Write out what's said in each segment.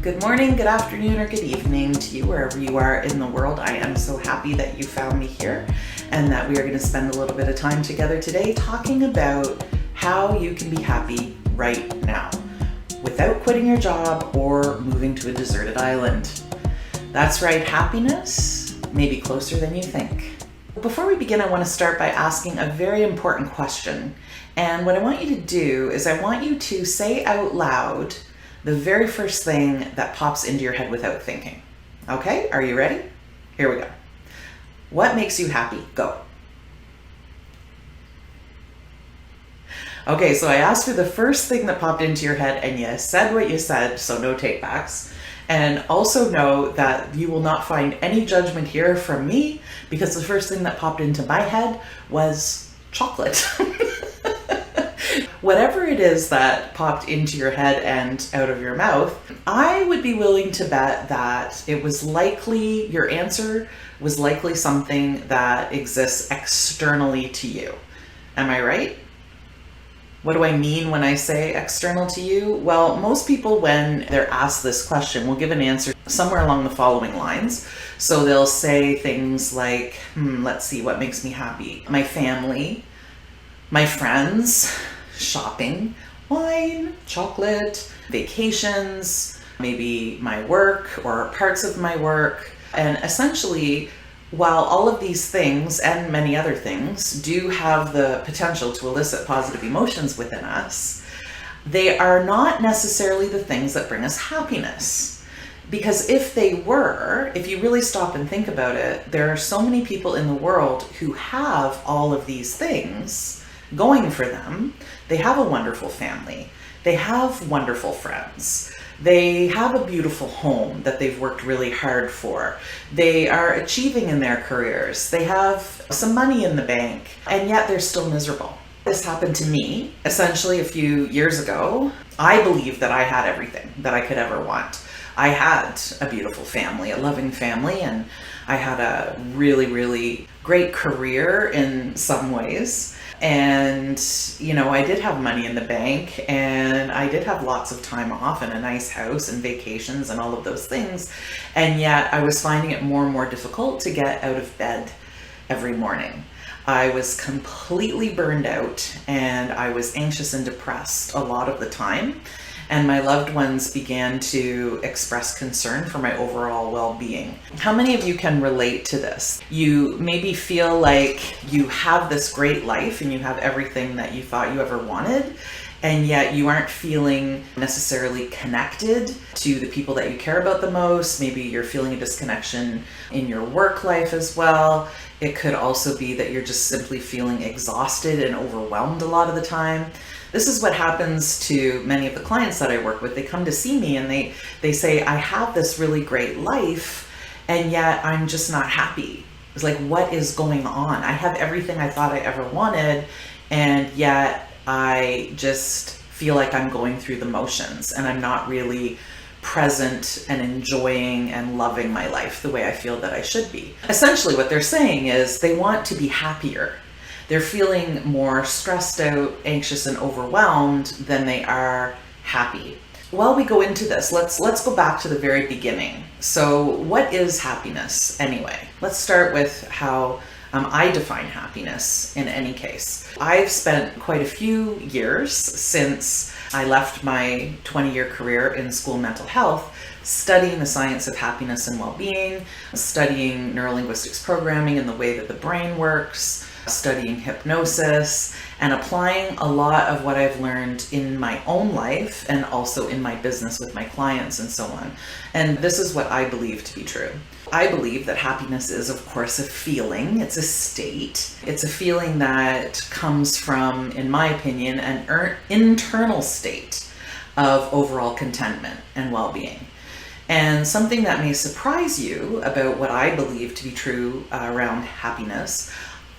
Good morning, good afternoon, or good evening to you wherever you are in the world. I am so happy that you found me here and that we are going to spend a little bit of time together today talking about how you can be happy right now without quitting your job or moving to a deserted island. That's right, happiness may be closer than you think. Before we begin, I want to start by asking a very important question. And what I want you to do is I want you to say out loud the very first thing that pops into your head without thinking. Okay, are you ready? Here we go. What makes you happy? Go. Okay, so I asked you the first thing that popped into your head and you said what you said, so no take backs. And also know that you will not find any judgment here from me because the first thing that popped into my head was chocolate. Whatever it is that popped into your head and out of your mouth, I would be willing to bet that it was likely, your answer was likely something that exists externally to you. Am I right? What do I mean when I say external to you? Well, most people, when they're asked this question, will give an answer somewhere along the following lines. So they'll say things like, let's see, what makes me happy? My family, my friends, shopping, wine, chocolate, vacations, maybe my work or parts of my work. And essentially, while all of these things and many other things do have the potential to elicit positive emotions within us, they are not necessarily the things that bring us happiness. Because if they were, if you really stop and think about it, there are so many people in the world who have all of these things going for them. They have a wonderful family. They have wonderful friends. They have a beautiful home that they've worked really hard for. They are achieving in their careers. They have some money in the bank, and yet they're still miserable. This happened to me essentially a few years ago. I believed that I had everything that I could ever want. I had a beautiful family, a loving family, and I had a really, really great career in some ways. And, I did have money in the bank and I did have lots of time off and a nice house and vacations and all of those things. And yet I was finding it more and more difficult to get out of bed every morning. I was completely burned out and I was anxious and depressed a lot of the time. And my loved ones began to express concern for my overall well-being. How many of you can relate to this? You maybe feel like you have this great life and you have everything that you thought you ever wanted, and yet you aren't feeling necessarily connected to the people that you care about the most. Maybe you're feeling a disconnection in your work life as well. It could also be that you're just simply feeling exhausted and overwhelmed a lot of the time. This is what happens to many of the clients that I work with. They come to see me and they say, I have this really great life and yet I'm just not happy. It's like, what is going on? I have everything I thought I ever wanted and yet I just feel like I'm going through the motions and I'm not really present and enjoying and loving my life the way I feel that I should be. Essentially what they're saying is they want to be happier. They're feeling more stressed out, anxious, and overwhelmed than they are happy. While we go into this, let's go back to the very beginning. So what is happiness anyway? Let's start with how I define happiness in any case. I've spent quite a few years since I left my 20-year career in school mental health studying the science of happiness and well-being, studying neurolinguistics programming and the way that the brain works, studying hypnosis, and applying a lot of what I've learned in my own life and also in my business with my clients and so on. And this is what I believe to be true. I believe that happiness is, of course, a feeling. It's a state. It's a feeling that comes from, in my opinion, an internal state of overall contentment and well-being. And something that may surprise you about what I believe to be true around happiness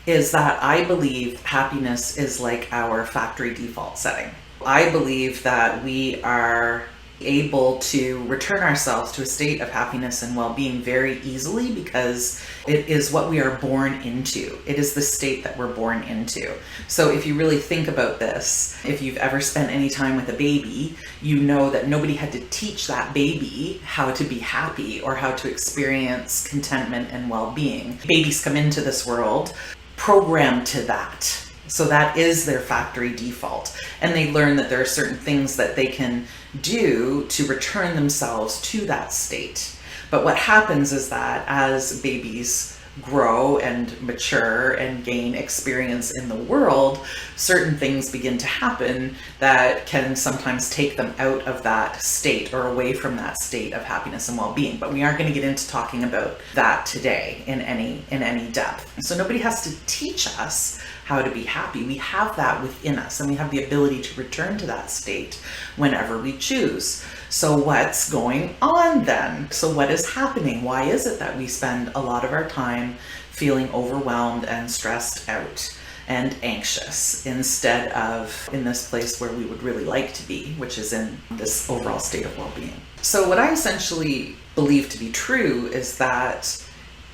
is that I believe happiness is like our factory default setting. I believe that we are able to return ourselves to a state of happiness and well-being very easily, because it is what we are born into. It is the state that we're born into. So if you really think about this, if you've ever spent any time with a baby, you know that nobody had to teach that baby how to be happy or how to experience contentment and well-being. Babies come into this world programmed to that. So that is their factory default. And they learn that there are certain things that they can do to return themselves to that state. But what happens is that as babies grow and mature and gain experience in the world, certain things begin to happen that can sometimes take them out of that state or away from that state of happiness and well-being. But we aren't going to get into talking about that today in any depth. So nobody has to teach us how to be happy. We have that within us, and we have the ability to return to that state whenever we choose. So what's going on then? So what is happening? Why is it that we spend a lot of our time feeling overwhelmed and stressed out and anxious instead of in this place where we would really like to be, which is in this overall state of well-being? So what I essentially believe to be true is that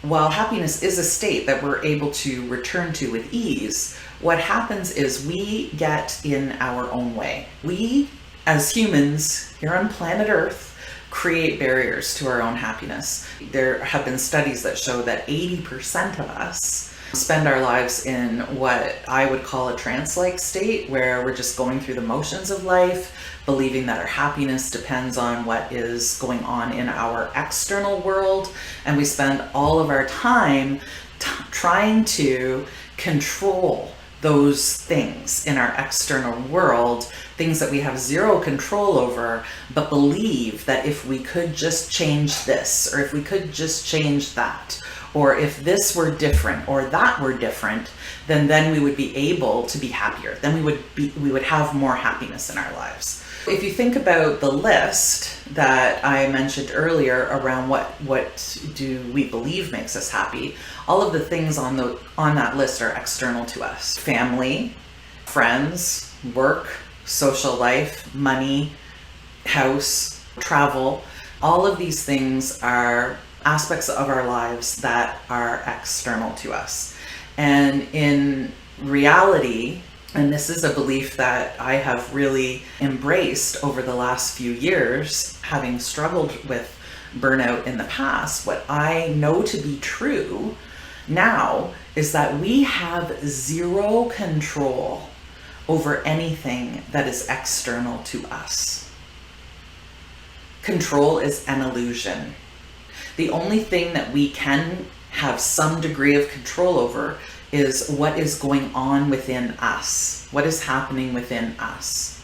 while happiness is a state that we're able to return to with ease, what happens is we get in our own way. We, as humans here on planet Earth, create barriers to our own happiness. There have been studies that show that 80% of us spend our lives in what I would call a trance-like state, where we're just going through the motions of life, believing that our happiness depends on what is going on in our external world. And we spend all of our time trying to control those things in our external world, things that we have zero control over, but believe that if we could just change this, or if we could just change that, or if this were different or that were different, then we would be able to be happier. Then we would have more happiness in our lives. If you think about the list that I mentioned earlier around what do we believe makes us happy, all of the things on that list are external to us. Family, friends, work, social life, money, house, travel. All of these things are aspects of our lives that are external to us. And in reality, and this is a belief that I have really embraced over the last few years, having struggled with burnout in the past, what I know to be true now is that we have zero control over anything that is external to us. Control is an illusion. The only thing that we can have some degree of control over is what is going on within us, what is happening within us.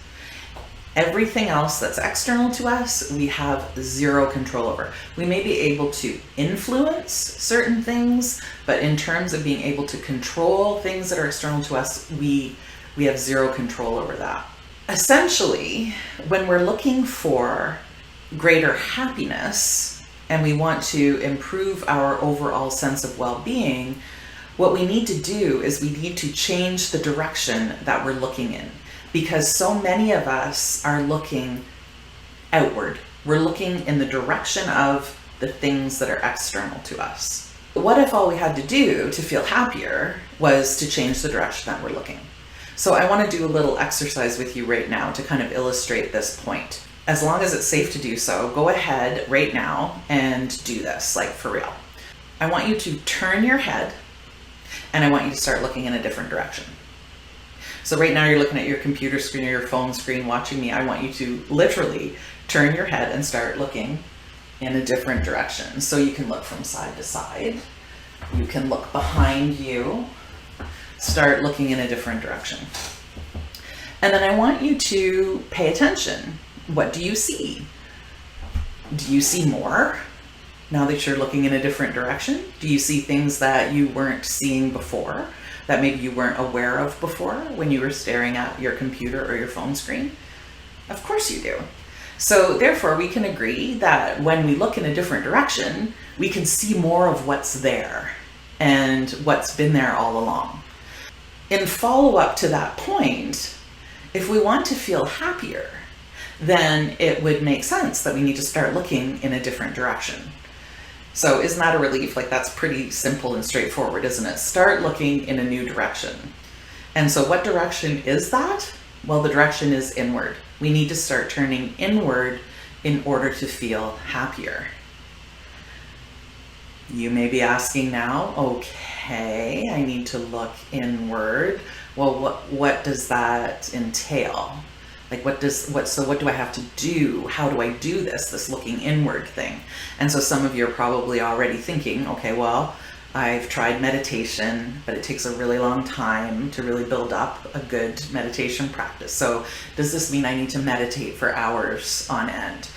Everything else that's external to us, we have zero control over. We may be able to influence certain things, but in terms of being able to control things that are external to us, we have zero control over that. Essentially, when we're looking for greater happiness and we want to improve our overall sense of well-being, what we need to do is we need to change the direction that we're looking in, because so many of us are looking outward. We're looking in the direction of the things that are external to us. What if all we had to do to feel happier was to change the direction that we're looking? So I want to do a little exercise with you right now to kind of illustrate this point. As long as it's safe to do so, go ahead right now and do this, like for real. I want you to turn your head, and I want you to start looking in a different direction. So right now you're looking at your computer screen or your phone screen watching me. I want you to literally turn your head and start looking in a different direction. So you can look from side to side. You can look behind you. Start looking in a different direction. And then I want you to pay attention. What do you see? Do you see more now that you're looking in a different direction? Do you see things that you weren't seeing before, that maybe you weren't aware of before when you were staring at your computer or your phone screen? Of course you do. So therefore, we can agree that when we look in a different direction, we can see more of what's there and what's been there all along. In follow-up to that point, if we want to feel happier, then it would make sense that we need to start looking in a different direction. So isn't that a relief? Like, that's pretty simple and straightforward, isn't it? Start looking in a new direction. And so what direction is that? Well, the direction is inward. We need to start turning inward in order to feel happier. You may be asking now, okay, I need to look inward. Well, what does that entail? Like, what do I have to do? How do I do this looking inward thing? And so some of you are probably already thinking, okay, well, I've tried meditation, but it takes a really long time to really build up a good meditation practice. So does this mean I need to meditate for hours on end?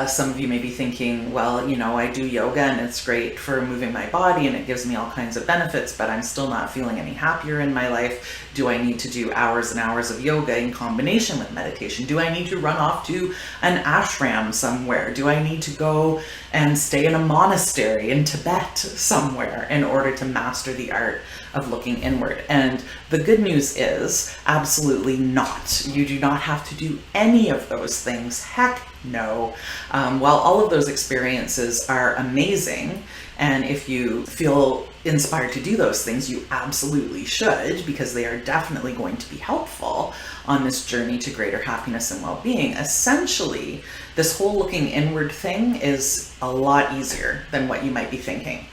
Some of you may be thinking, well, I do yoga and it's great for moving my body and it gives me all kinds of benefits, but I'm still not feeling any happier in my life. Do I need to do hours and hours of yoga in combination with meditation? Do I need to run off to an ashram somewhere? Do I need to go and stay in a monastery in Tibet somewhere in order to master the art of looking inward? And the good news is absolutely not. You do not have to do any of those things. Heck no. While all of those experiences are amazing, and if you feel inspired to do those things, you absolutely should, because they are definitely going to be helpful on this journey to greater happiness and well-being. Essentially, this whole looking inward thing is a lot easier than what you might be thinking.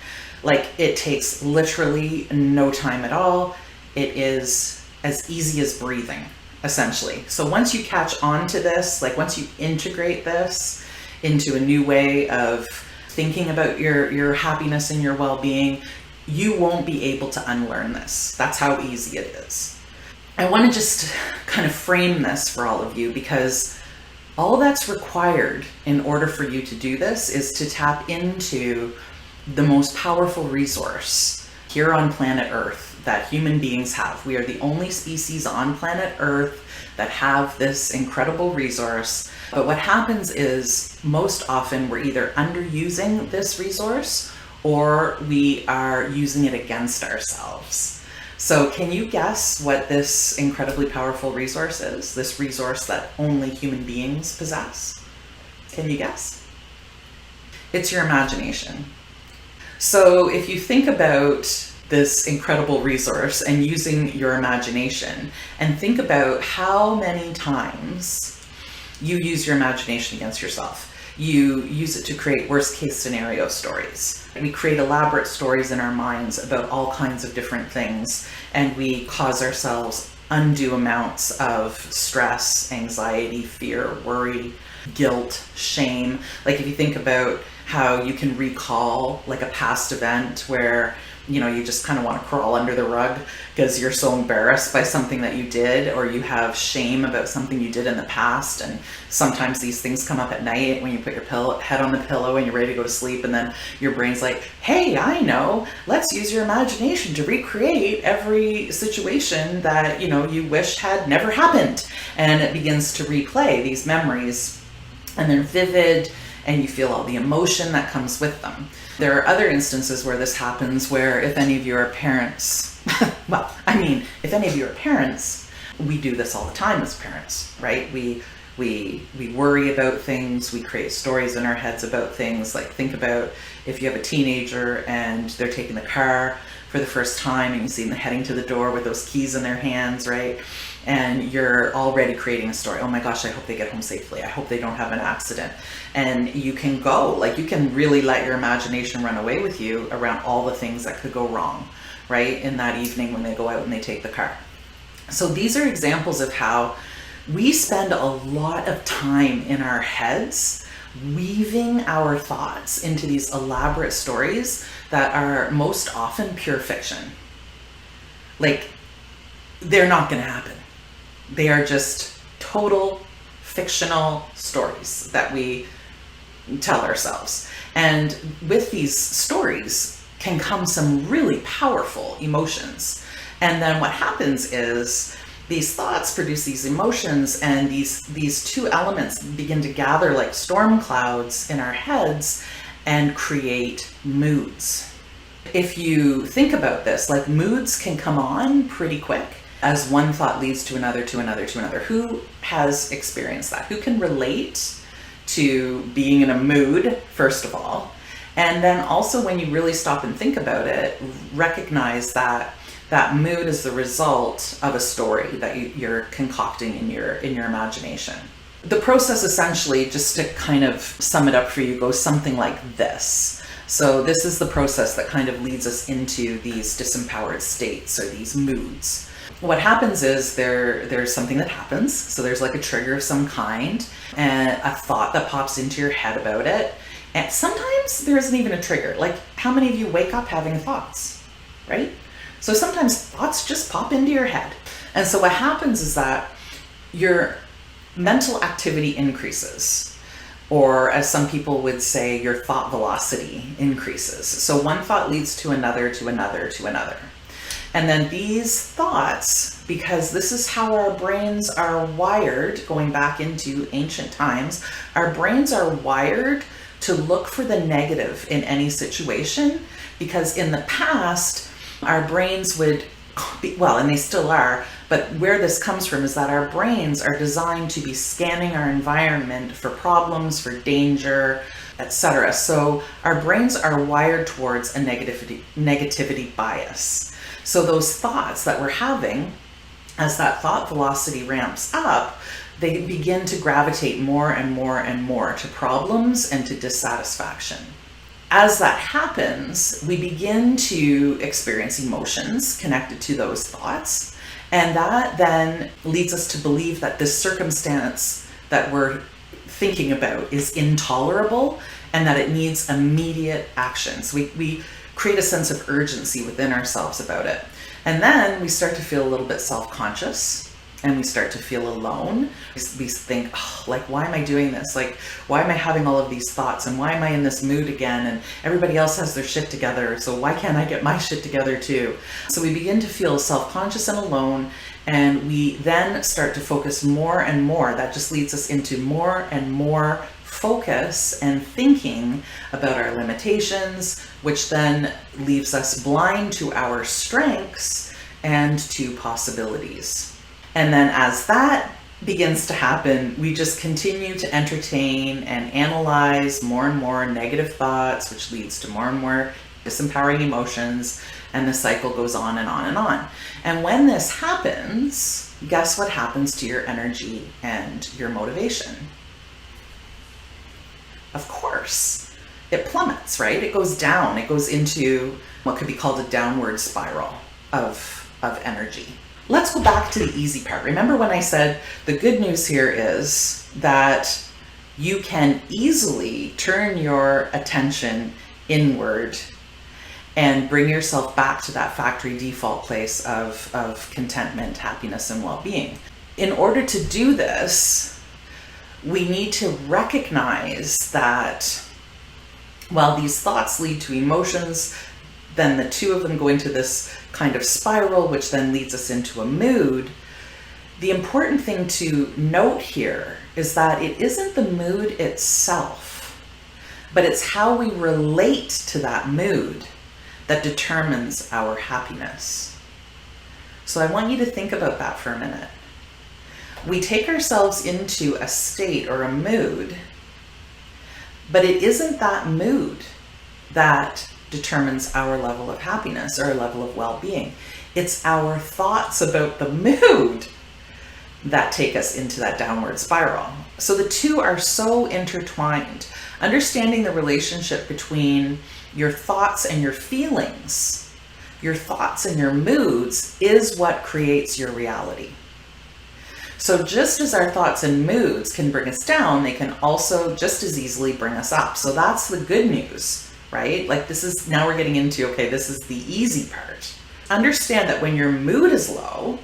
Like, it takes literally no time at all. It is as easy as breathing, essentially. So once you catch on to this, like once you integrate this into a new way of thinking about your happiness and your well-being, you won't be able to unlearn this. That's how easy it is. I want to just kind of frame this for all of you, because all that's required in order for you to do this is to tap into the most powerful resource here on planet Earth that human beings have. We are the only species on planet Earth that have this incredible resource. But what happens is most often we're either underusing this resource or we are using it against ourselves. So can you guess what this incredibly powerful resource is? This resource that only human beings possess? Can you guess? It's your imagination. So if you think about this incredible resource and using your imagination, and think about how many times you use your imagination against yourself. You use it to create worst case scenario stories. We create elaborate stories in our minds about all kinds of different things, and we cause ourselves undue amounts of stress, anxiety, fear, worry, guilt, shame. Like, if you think about how you can recall like a past event where you just kind of want to crawl under the rug because you're so embarrassed by something that you did, or you have shame about something you did in the past. And sometimes these things come up at night when you put your head on the pillow and you're ready to go to sleep, and then your brain's like, hey, I know, let's use your imagination to recreate every situation that you wish had never happened. And it begins to replay these memories, and they're vivid, and you feel all the emotion that comes with them. There are other instances where this happens, where if any of you are parents, if any of you are parents, we do this all the time as parents, right? We worry about things, we create stories in our heads about things. Like, think about if you have a teenager and they're taking the car for the first time and you see them heading to the door with those keys in their hands, right? And you're already creating a story. Oh my gosh, I hope they get home safely. I hope they don't have an accident. And you can you can really let your imagination run away with you around all the things that could go wrong, right? In that evening when they go out and they take the car. So these are examples of how we spend a lot of time in our heads weaving our thoughts into these elaborate stories that are most often pure fiction. Like, they're not going to happen. They are just total fictional stories that we tell ourselves. And with these stories can come some really powerful emotions. And then what happens is these thoughts produce these emotions, and these two elements begin to gather like storm clouds in our heads and create moods. If you think about this, like, moods can come on pretty quick as one thought leads to another, to another, to another. Who has experienced that? Who can relate to being in a mood, first of all? And then also, when you really stop and think about it, recognize that that mood is the result of a story that you're concocting in your imagination. The process, essentially, just to kind of sum it up for you, goes something like this. So this is the process that kind of leads us into these disempowered states or these moods. What happens is there's something that happens. So there's like a trigger of some kind and a thought that pops into your head about it. And sometimes there isn't even a trigger. Like, how many of you wake up having thoughts, right? So sometimes thoughts just pop into your head. And so what happens is that your mental activity increases, or as some people would say, your thought velocity increases. So one thought leads to another, to another, to another. And then these thoughts, because this is how our brains are wired, going back into ancient times, our brains are wired to look for the negative in any situation, because in the past, our brains would be, well, and they still are, but where this comes from is that our brains are designed to be scanning our environment for problems, for danger, etc. So our brains are wired towards a negativity bias. So those thoughts that we're having, as that thought velocity ramps up, they begin to gravitate more and more and more to problems and to dissatisfaction. As that happens, we begin to experience emotions connected to those thoughts. And that then leads us to believe that this circumstance that we're thinking about is intolerable and that it needs immediate action. So we create a sense of urgency within ourselves about it. And then we start to feel a little bit self-conscious and we start to feel alone. We think, oh, like, why am I doing this? Like, why am I having all of these thoughts? And why am I in this mood again? And everybody else has their shit together, so why can't I get my shit together too? So we begin to feel self-conscious and alone, and we then start to focus more and more. That just leads us into more and more focus and thinking about our limitations, which then leaves us blind to our strengths and to possibilities. And then as that begins to happen, we just continue to entertain and analyze more and more negative thoughts, which leads to more and more disempowering emotions, and the cycle goes on and on and on. And when this happens, guess what happens to your energy and your motivation? Of course, it plummets, right? It goes down. It goes into what could be called a downward spiral of energy. Let's go back to the easy part. Remember when I said the good news here is that you can easily turn your attention inward and bring yourself back to that factory default place of contentment, happiness, and well-being. In order to do this, we need to recognize that while these thoughts lead to emotions, then the two of them go into this kind of spiral, which then leads us into a mood. The important thing to note here is that it isn't the mood itself, but it's how we relate to that mood that determines our happiness. So I want you to think about that for a minute. We take ourselves into a state or a mood, but it isn't that mood that determines our level of happiness or our level of well-being. It's our thoughts about the mood that take us into that downward spiral. So the two are so intertwined. Understanding the relationship between your thoughts and your feelings, your thoughts and your moods, is what creates your reality. So just as our thoughts and moods can bring us down, they can also just as easily bring us up. So that's the good news. Right? Like, this is, now we're getting into, okay, this is the easy part. Understand that when your mood is low,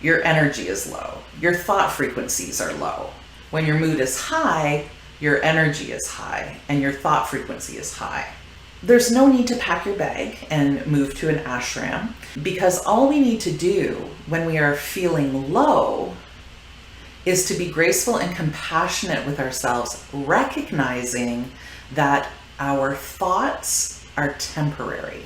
your energy is low. Your thought frequencies are low. When your mood is high, your energy is high and your thought frequency is high. There's no need to pack your bag and move to an ashram, because all we need to do when we are feeling low is to be graceful and compassionate with ourselves, recognizing that our thoughts are temporary.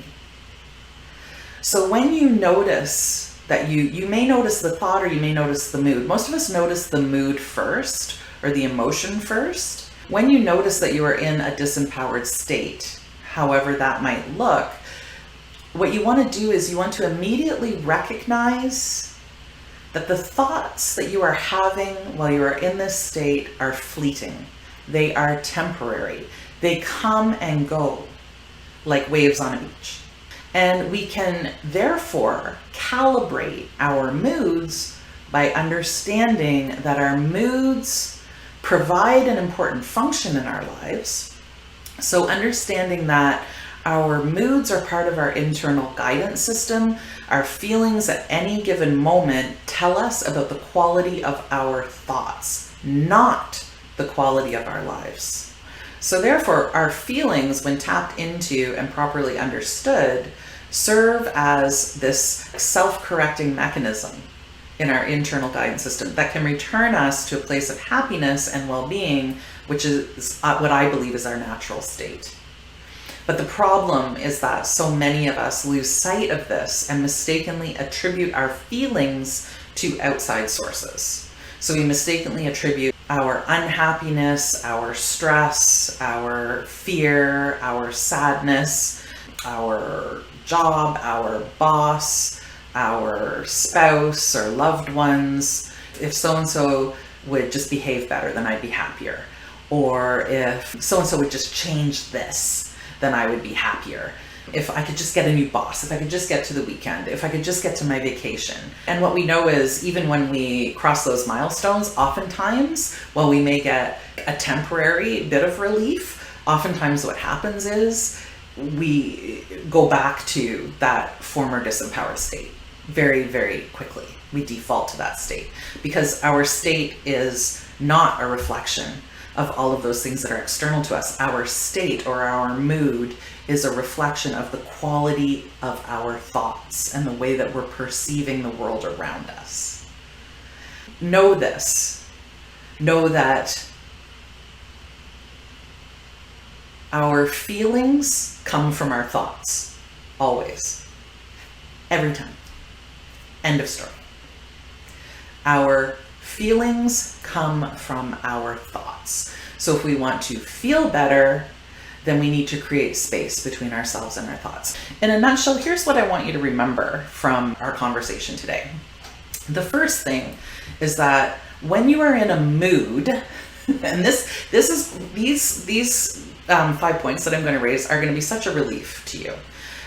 So when you notice that you may notice the thought or you may notice the mood. Most of us notice the mood first, or the emotion first. When you notice that you are in a disempowered state, however that might look, what you want to do is you want to immediately recognize that the thoughts that you are having while you are in this state are fleeting. They are temporary. They come and go like waves on a beach. And we can therefore calibrate our moods by understanding that our moods provide an important function in our lives. So understanding that our moods are part of our internal guidance system. Our feelings at any given moment tell us about the quality of our thoughts, not the quality of our lives. So therefore, our feelings, when tapped into and properly understood, serve as this self-correcting mechanism in our internal guidance system that can return us to a place of happiness and well-being, which is what I believe is our natural state. But the problem is that so many of us lose sight of this and mistakenly attribute our feelings to outside sources. So we mistakenly attribute our unhappiness, our stress, our fear, our sadness, our job, our boss, our spouse or loved ones. If so-and-so would just behave better, then I'd be happier. Or if so-and-so would just change this, then I would be happier. If I could just get a new boss, if I could just get to the weekend, if I could just get to my vacation. And what we know is even when we cross those milestones, oftentimes, while we may get a temporary bit of relief, oftentimes what happens is we go back to that former disempowered state very, very quickly. We default to that state because our state is not a reflection of all of those things that are external to us. Our state or our mood is a reflection of the quality of our thoughts and the way that we're perceiving the world around us. Know this. Know that our feelings come from our thoughts. Always. Every time. End of story. Our feelings come from our thoughts. So if we want to feel better, then we need to create space between ourselves and our thoughts. In a nutshell, here's what I want you to remember from our conversation today. The first thing is that when you are in a mood, and these 5 points that I'm going to raise are going to be such a relief to you,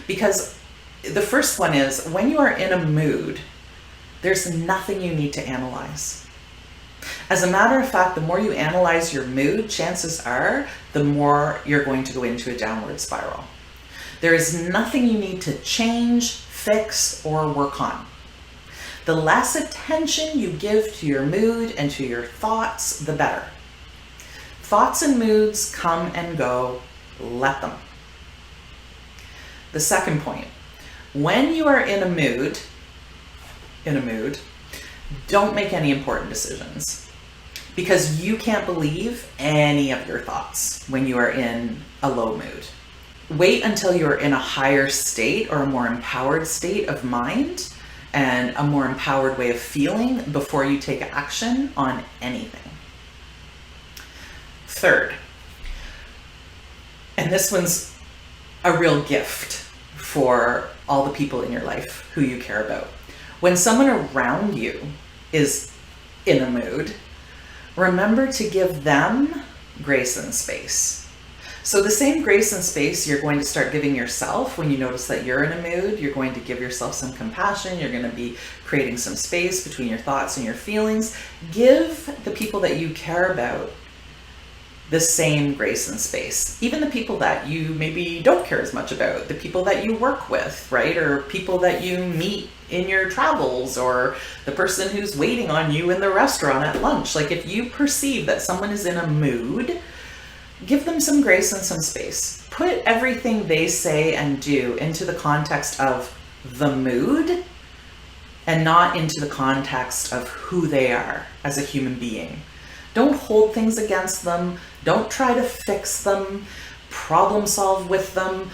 because the first one is when you are in a mood, there's nothing you need to analyze. As a matter of fact, the more you analyze your mood, chances are the more you're going to go into a downward spiral. There is nothing you need to change, fix, or work on. The less attention you give to your mood and to your thoughts, the better. Thoughts and moods come and go, let them. The second point, when you are in a mood, don't make any important decisions because you can't believe any of your thoughts when you are in a low mood. Wait until you're in a higher state or a more empowered state of mind and a more empowered way of feeling before you take action on anything. Third, and this one's a real gift for all the people in your life who you care about. When someone around you is in a mood, remember to give them grace and space. So the same grace and space you're going to start giving yourself when you notice that you're in a mood, you're going to give yourself some compassion, you're going to be creating some space between your thoughts and your feelings. Give the people that you care about the same grace and space. Even the people that you maybe don't care as much about, the people that you work with, right? Or people that you meet in your travels, or the person who's waiting on you in the restaurant at lunch. Like if you perceive that someone is in a mood, give them some grace and some space. Put everything they say and do into the context of the mood and not into the context of who they are as a human being. Don't hold things against them. Don't try to fix them. problem solve with them.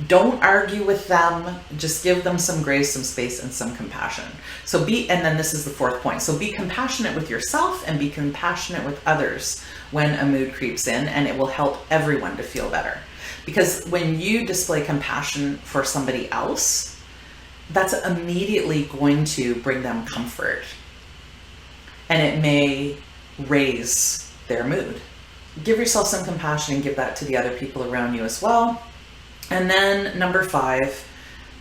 Don't argue with them. Just give them some grace, some space, and some compassion. And then this is the fourth point. So be compassionate with yourself and be compassionate with others when a mood creeps in, and it will help everyone to feel better. Because when you display compassion for somebody else, that's immediately going to bring them comfort. And it may raise their mood. Give yourself some compassion and give that to the other people around you as well. And then number 5,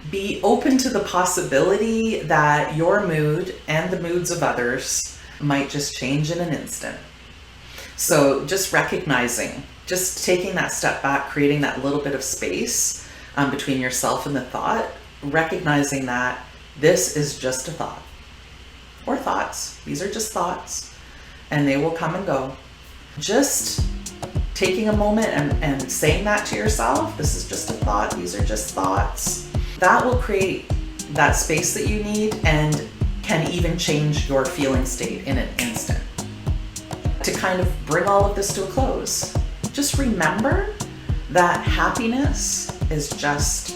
be open to the possibility that your mood and the moods of others might just change in an instant. So just recognizing, just taking that step back, creating that little bit of space between yourself and the thought, recognizing that this is just a thought or thoughts. These are just thoughts and they will come and go. Just taking a moment and saying that to yourself, this is just a thought, these are just thoughts, that will create that space that you need and can even change your feeling state in an instant. To kind of bring all of this to a close, just remember that happiness is just